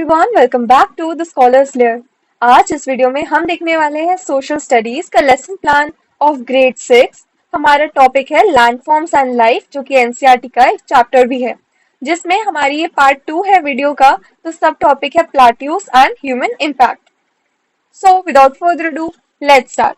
Everyone, welcome back to the scholars layer. आज इस video में हम देखने वाले हैं सोशल स्टडीज का लेसन प्लान ऑफ ग्रेड 6। हमारा टॉपिक है लैंडफॉर्म्स एंड लाइफ, जो कि एनसीईआरटी का एक चैप्टर भी है, जिसमें हमारी ये पार्ट 2 है वीडियो का। तो सब टॉपिक है plateaus and human impact. So without further ado, let's start.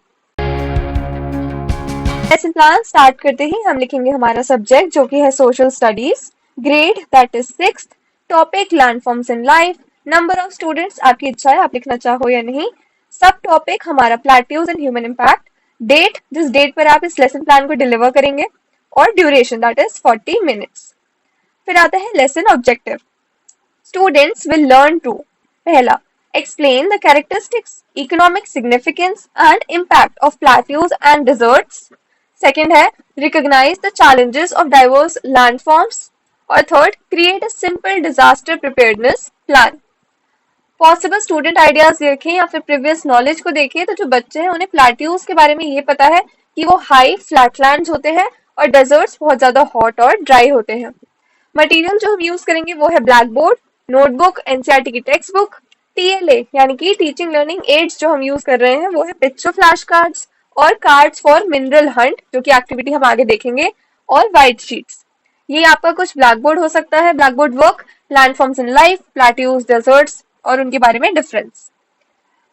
Lesson plan start करते ही हम लिखेंगे हमारा सब्जेक्ट, जो कि है social studies, grade that is 6th, topic landforms in life, number of students आपकी इच्छा है आप लिखना चाहो या नहीं, सब टॉपिक हमारा plateaus and human impact, date जिस डेट पर आप इस लेसन प्लान को डिलीवर करेंगे, और ड्यूरेशन दैट इज 40 मिनट्स। फिर आता है lesson objective. Students will learn to, पहला, explain the characteristics, economic significance and impact of plateaus and deserts. Second है recognize the challenges of diverse landforms. और third, create a simple disaster preparedness plan. Possible student ideas देखें या फिर previous knowledge को देखें तो जो बच्चे हैं उन्हें प्लेट्यूज के बारे में ये पता है कि वो हाई फ्लैटलैंड्स होते हैं और डेजर्ट्स बहुत ज्यादा हॉट और ड्राई होते हैं। मटेरियल जो हम यूज करेंगे वो है ब्लैक बोर्ड, नोटबुक, एनसीईआरटी की टेक्स्ट बुक, टीएलए यानी कि टीचिंग लर्निंग एड्स जो हम यूज कर रहे हैं वो है पिक्चर फ्लैश कार्ड्स और कार्ड्स फॉर मिनरल हंट, जो कि एक्टिविटी हम आगे देखेंगे, और व्हाइट शीट्स। ये आपका कुछ ब्लैक बोर्ड हो सकता है, black board work, landforms in life, plateaus, deserts और उनके बारे में डिफरेंस।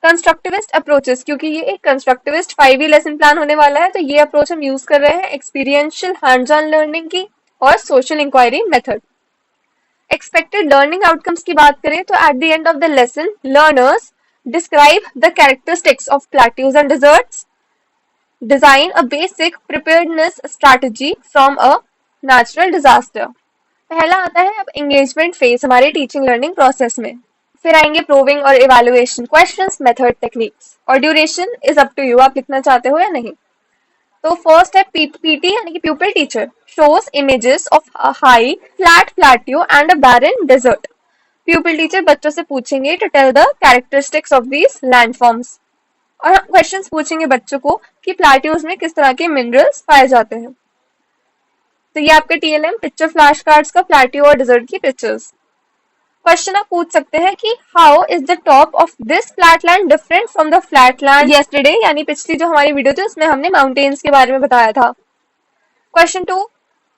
कंस्ट्रक्टिविस्ट अप्रोचेस, क्योंकि ये एक कंस्ट्रक्टिविस्ट 5 लेसन प्लान होने वाला है, तो ये अप्रोच हम यूज कर रहे हैं एक्सपीरियंशियल हैंड्स ऑन लर्निंग की और social inquiry method. Expected learning outcomes की बात करें तो at the end of the lesson learners describe the characteristics of plateaus and deserts, design a basic preparedness strategy from a natural disaster. पहला आता है अब एंगेजमेंट फेज हमारे teaching learning process में। फिर आएंगे प्रूविंग और इवैल्यूएशन क्वेश्चंस, मेथड, टेक्निक्स, और duration is up to you, आप लिखना चाहते हो या नहीं। तो फर्स्ट है पीटी यानी कि pupil teacher shows images of a high flat plateau and a barren desert. Pupil teacher बच्चों से पूछेंगे to tell the characteristics of these landforms, और क्वेश्चंस पूछेंगे बच्चों को कि प्लेट्यूज में किस तरह के मिनरल्स पाए जाते हैं। तो ये आपके टीएलएम पिक्चर फ्लैश कार्ड्स का प्लेट्यू और डेजर्ट की पिक्चर्स। क्वेश्चन आप पूछ सकते हैं कि how is the top of this flatland different from the flatland yesterday, यानी पिछली जो हमारी वीडियो थी उसमें हमने माउंटेन्स के बारे में बताया था। क्वेश्चन 2,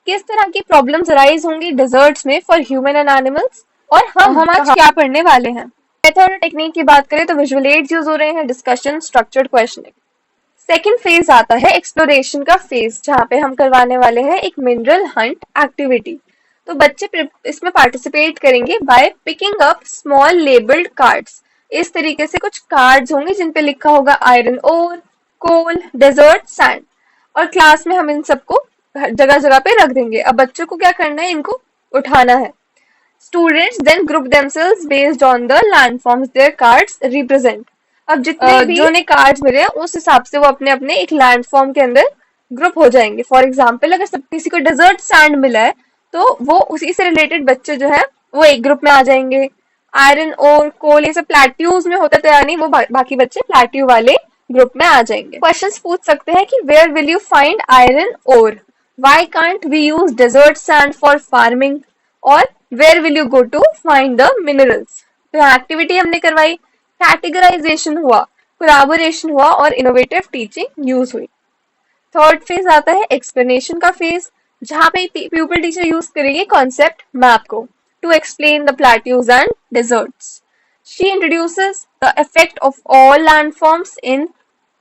किस तरह की प्रॉब्लम्स अराइज होंगी डेजर्ट्स में फॉर ह्यूमन एंड एनिमल्स, और हम आज क्या पढ़ने वाले हैं। मेथड और टेक्निक की बात करें तो विजुअल एड्स यूज हो रहे हैं, discussion, structured questioning. Second phase आता है एक्सप्लोरेशन का फेज, जहाँ पे हम करवाने वाले हैं एक मिनरल हंट एक्टिविटी। तो बच्चे इसमें पार्टिसिपेट करेंगे by picking up small labelled cards. इस तरीके से कुछ कार्ड्स होंगे जिन पे लिखा होगा आयरन ओर, कोल, डेजर्ट, सैंड, और क्लास में हम इन सबको जगह जगह पे रख देंगे। अब बच्चों को क्या करना है, इनको उठाना है। Students then group themselves based on the landforms their cards represent. अब जितने भी जो ने कार्ड्स मिले उस हिसाब से वो अपने अपने एक लैंडफॉर्म के अंदर ग्रुप हो जाएंगे। फॉर एग्जाम्पल अगर सब किसी को डेजर्ट सैंड मिला है तो वो उसी से रिलेटेड बच्चे जो है वो एक ग्रुप में आ जाएंगे। आयरन और कोल ये सब प्लेट्यूज में होता तो यानी वो बाकी बच्चे प्लेट्यू वाले ग्रुप में आ जाएंगे। क्वेश्चंस पूछ सकते हैं कि where will you find iron और, why can't we use desert sand for farming, और where will you go to find the minerals. तो एक्टिविटी हमने करवाई, कैटेगराइजेशन हुआ, कोलैबोरेशन हुआ और इनोवेटिव टीचिंग यूज हुई। थर्ड फेज आता है एक्सप्लेनेशन का फेज, जहां पे प्यूपिल टीचर यूज करेगी कॉन्सेप्ट मैप को to explain the plateaus and deserts. She introduces the effect of all landforms in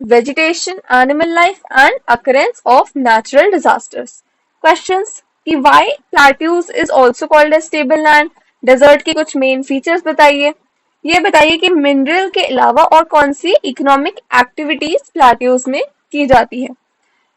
vegetation, animal life and occurrence of natural disasters. Questions कि why plateaus is also called as stable land, desert के कुछ main features बताइए, ये बताइए कि mineral के अलावा और कौन सी इकोनॉमिक एक्टिविटीज प्लेट्यूज में की जाती है।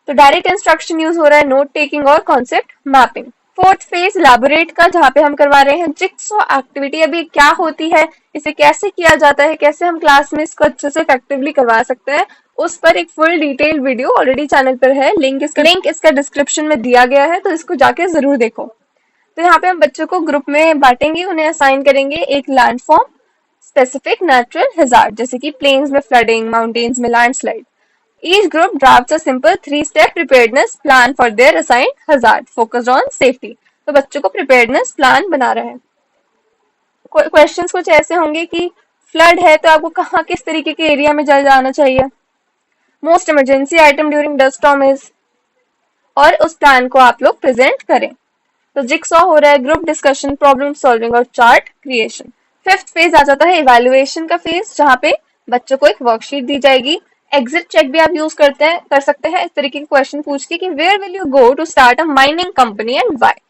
तो डायरेक्ट इंस्ट्रक्शन यूज हो रहा है, नोट टेकिंग और concept mapping. Fourth phase elaborate का, जहाँ पे हम करवा रहे हैं जिक्सॉ एक्टिविटी। अभी क्या होती है, इसे कैसे किया जाता है, कैसे हम क्लास में इसको अच्छे से इफेक्टिवली करवा सकते हैं, उस पर एक full detail video already channel पर है। लिंक इसका डिस्क्रिप्शन में दिया गया है, तो इसको जाके जरूर देखो। तो यहाँ पे हम बच्चों को ग्रुप में बांटेंगे, उन्हें असाइन करेंगे एक लैंडफॉर्म स्पेसिफिक नेचुरल हैजार्ड, जैसे कि प्लेन्स में फ्लडिंग, माउंटेन्स में landslide. Each group drafts a simple 3-step preparedness plan for their assigned hazard focused on safety. तो बच्चों को preparedness plan बना रहे हैं। क्वेश्चंस कुछ ऐसे होंगे कि फ्लड है तो आपको कहाँ किस तरीके के एरिया में जाना चाहिए, most emergency item during dust storm is, और उस प्लान को आप लोग प्रेजेंट करें। तो जिक्सॉ हो रहा है, ग्रुप डिस्कशन, प्रॉब्लम सॉल्विंग और चार्ट क्रिएशन। फिफ्थ फेज आ जाता है इवैल्यूएशन का फेज, जहाँ पे बच्चों को एक वर्कशीट दी जाएगी। एग्जिट चेक भी आप यूज कर सकते हैं इस तरीके के क्वेश्चन पूछ के कि where will you go to start a mining company and why.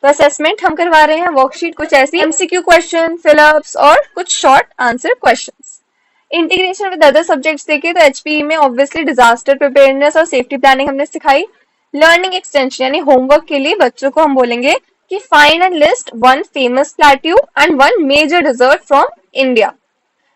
तो असेसमेंट हम करवा रहे हैं, वर्कशीट कुछ ऐसी, एमसीक्यू क्वेश्चन, फिलअप्स और कुछ short answer questions. Integration with other subjects देखे तो एचपीई में ऑब्वियसली डिजास्टर प्रिपेयरनेस और सेफ्टी प्लानिंग हमने सिखाई। लर्निंग एक्सटेंशन यानी होमवर्क के लिए बच्चों को हम बोलेंगे कि find and list one famous plateau and one major desert from India,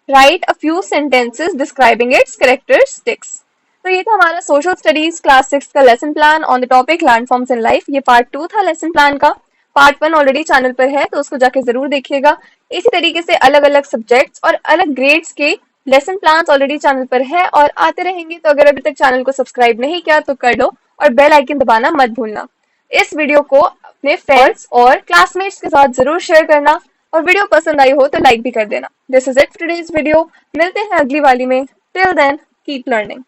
write a few sentences describing its characteristics. तो ये था हमारा सोशल स्टडीज क्लास 6 का lesson plan on the topic landforms in life. ये part 2 था lesson plan का। Part 1 already channel पर है तो उसको जाके जरूर देखिएगा। इसी तरीके से अलग अलग सब्जेक्ट्स और अलग ग्रेड्स के लेसन प्लान्स ऑलरेडी चैनल पर है और आते रहेंगे। तो अगर अभी तक चैनल को सब्सक्राइब नहीं किया तो कर लो और बेल आइकन दबाना मत भूलना। इस वीडियो को अपने फ्रेंड्स और क्लासमेट्स के साथ जरूर शेयर करना और वीडियो पसंद आई हो तो लाइक भी कर देना। This is it for today's video. मिलते हैं अगली वाली में। Till then keep learning.